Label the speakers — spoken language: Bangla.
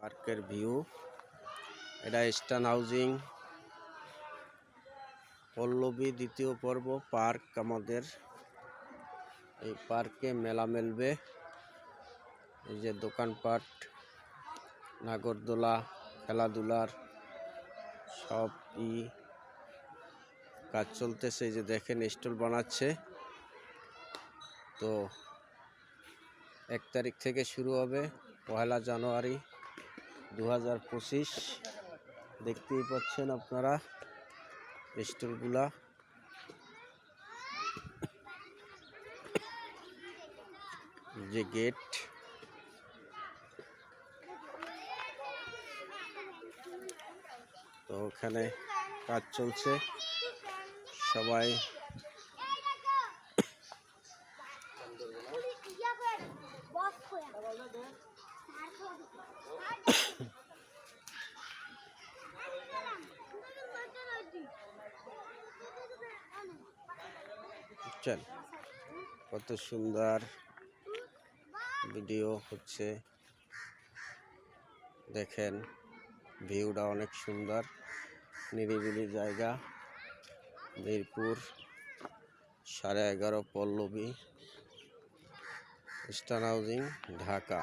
Speaker 1: পার্কের ভিউ। এটা ইস্টার্ন হাউজিং পল্লবী দ্বিতীয় পর্ব পার্ক। আমাদের এই পার্কে মেলা মেলবে, এই যে দোকানপাট, নাগরদোলা, খেলাধুলার সব কাজ চলতেছে। এই যে দেখেন স্টল বানাচ্ছে। তো 1 তারিখ থেকে শুরু হবে, 1 জানুয়ারি 2025। দেখতেই পাচ্ছেন আপনারা স্টলগুলা। যে গেট, তো ওখানে কাজ চলছে। সবাই কত সুন্দর ভিডিও হচ্ছে, দেখেন ভিউটা অনেক সুন্দর। নিরিবিলি জায়গা, মিরপুর 11:30 পল্লবী, ইস্টার্ন হাউজিং, ঢাকা।